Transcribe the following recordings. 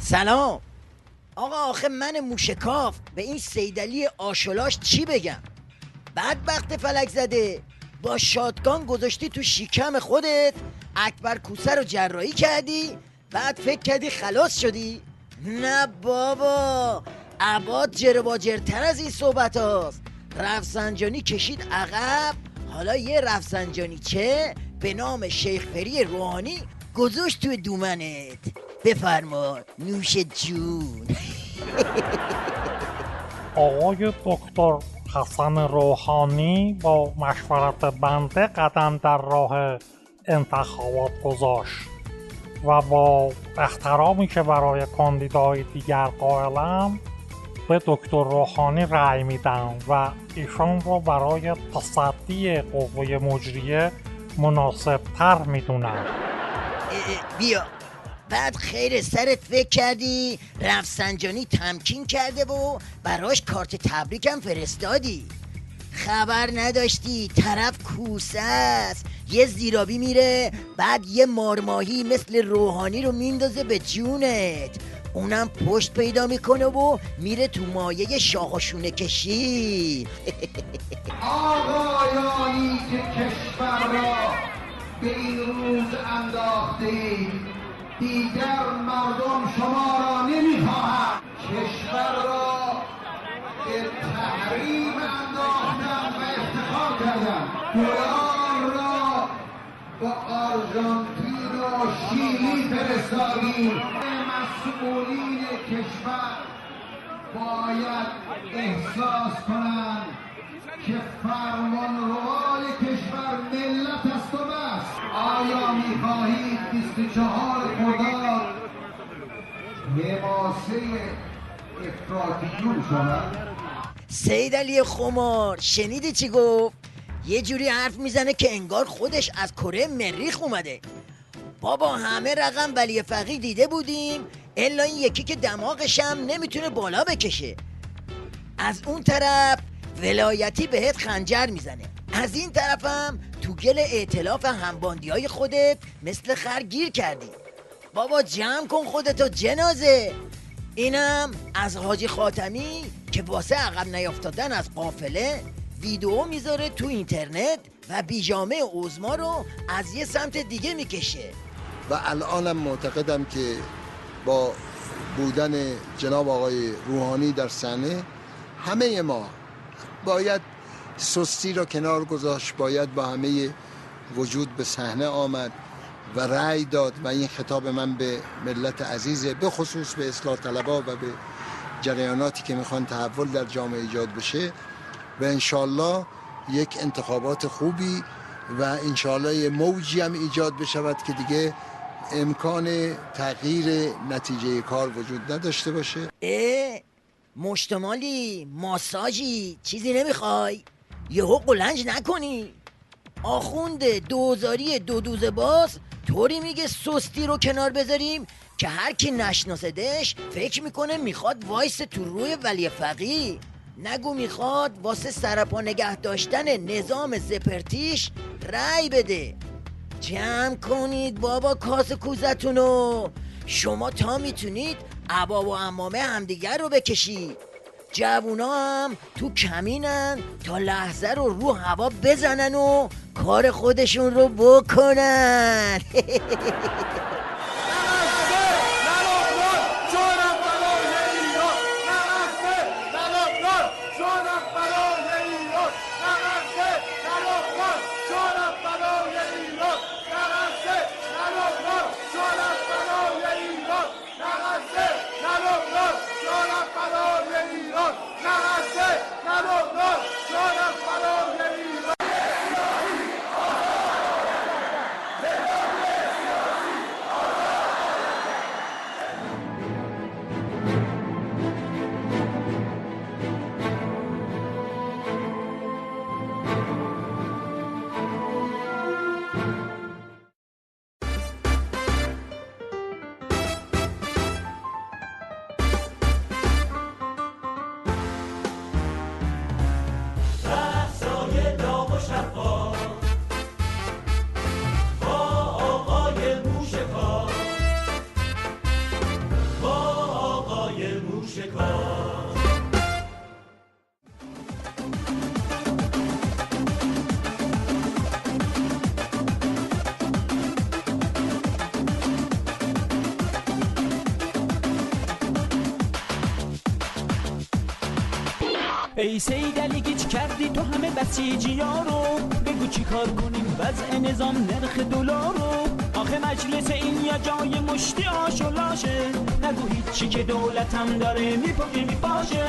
سلام آقا، آخه من موشکاف به این سیدعلی آشولاش چی بگم؟ بدبخت فلک زده، با شاتگان گذاشتی تو شیکم خودت، اکبر کوسه رو جراحی کردی، بعد فکر کردی خلاص شدی؟ نه بابا، عباد جرباجرتر از این صحبت هاست. رفسنجانی کشید عقب، حالا یه رفسنجانی چه به نام شیخ فری روحانی گذاشت توی دومنت. بفرما نوش جون. آقای دکتر حسن روحانی با مشورت بنده قدم در راه انتخابات گذاشت و با احترامی که برای کاندیدای دیگر قائلم به دکتر روحانی رأی میدم و ایشان رو برای تصدی قوه مجریه مناسب تر میدونم. بیا، بعد خیر سرت فکر کردی رفسنجانی تمکین کرده و براش کارت تبریکم فرستادی. خبر نداشتی طرف کوسه است، یه زیرابی میره بعد یه مارماهی مثل روحانی رو میندازه به جونت، اونم پشت پیدا میکنه و میره تو مایه شاخ و شونه کشی. آقایانی که کشور را به این روز انداخته، دیگر مردم شما را نمیخواهند. کشور را به تحریم انداختند و افتخار کردند. دلار را با آرژانتین و شیلی فرستادیم. مسئولین کشور باید احساس کنند که فرمانروای کشور ملت است و بس. آیا می‌خواهید 24 خرداد حماسه افراطیون شود؟ سیدعلی خمار شنیدی چی گفت؟ یه جوری حرف میزنه که انگار خودش از کره مریخ اومده. بابا همه رقم ولی فقیه دیده بودیم، الا این یکی که دماغش هم نمیتونه بالا بکشه. از اون طرف ولایتی بهت خنجر میزنه، از این طرفم تو گل ائتلاف همباندی های خودت مثل خر گیر کردی. بابا جمع کن خودتو جنازه. اینم از حاجی خاتمی که واسه عقب نیافتادن از قافله ویدیو میذاره تو اینترنت و بیجامه عظما رو از یه سمت دیگه میکشه. و الانم معتقدم که با بودن جناب آقای روحانی در صحنه همه ما باید سستی را کنار گذاشت، باید با همه وجود به صحنه آمد و رأی داد. و این خطاب من به ملت عزیزه، به خصوص به اصلاح طلبها و به جریاناتی که میخوان تحول در جامعه ایجاد بشه و انشالله یک انتخابات خوبی و انشالله یه موجی هم ایجاد بشود که دیگه امکان تغییر نتیجه کار وجود نداشته باشه. مشتمالی ماساژی چیزی نمیخوای؟ یهو قلنج نکنی. آخوند دوزاری دو دوزه باز طوری میگه سستی رو کنار بذاریم که هر کی نشناسدش فکر میکنه میخواد وایس تو روی ولی فقیه. نگو میخواد واسه سرپا نگه داشتن نظام سپرتیش رأی بده. جمع کنید بابا کاس کوزتونو، شما تا میتونید عبا و عمامه همدیگر رو بکشید. جوونا هم تو کمینن تا لحظه رو هوا بزنن و کار خودشون رو بکنن. ای سید علی گیج کردی تو همه بسیجی ها رو، بگو چی کار کنیم وضع نظام نرخ دلار رو. آخه مجلس این یا جای مشتی آش و لاشه، نگو هیچی که دولتم داره میپاشه.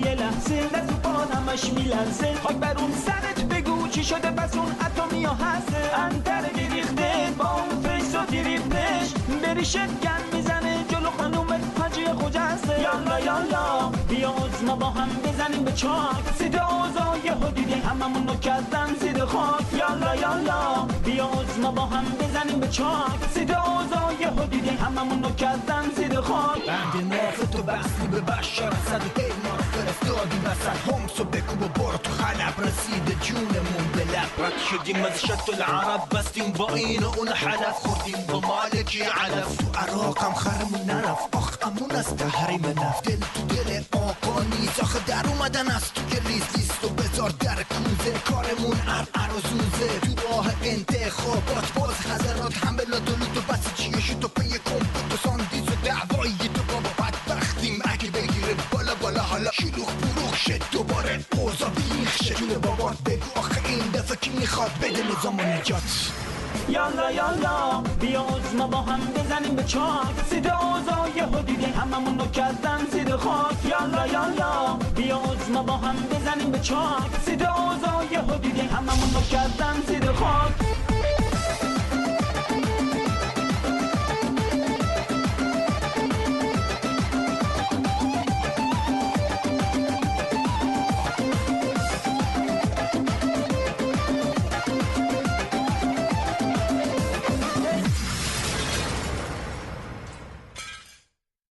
یه لحظه دست و پات همش میلرزه، خاک بر اون سرت بگو چی شده پس اون اتمی ها هسته. انتر گریخته با اون فیس و تریپنش، بری شکن میزنه جلو خانومت حاجی خجسته. یالا یالا بیا ما با هم بزنیم به چاک، سید اوضاع یهو دیدی هممون رو کردن زیر خاک. یالا یالا بیا ما با هم بزنیم به چاک، سید اوضاع یهو دیدی هممون رو کردن زیر خاک. بند نافت و بستی به بشار صد و پیمان فرستادی وسط همسو بکو و برو تو خلب، رسیده جونمون به لب. رد شدیم از شط العرب بستیم با این و اون حلف، خوردیم با مالکی علف. تو عراقم خرمون نرفت آخ امون از تحریم نفت. دل تو دل آقا نیست آخه در اومدن از تو که لیست و بذار در کوزه. کارمون ار و زوزه تو راه انتخابات، باز حضرات هم بلا دلود و بسیجیشو تو پی کمپوت و ساندیز و دعوایی تو بابا بدبختیم اگه بگیره بالا حالا شلوغ بروغ شد دوباره اوضا بیخ شد. جون بابات بگو آخه این دفعه کی میخواد بده نظام و نجات. یالا یالا بیا ما با هم بزنیم به چاک، سید اوضاع یهو دیدی هممون رو کردن زیر خاک. یالا یالا بیا ما با هم بزنیم به چاک، سید اوضاع یهو دیدی هممون رو کردن زیر خاک.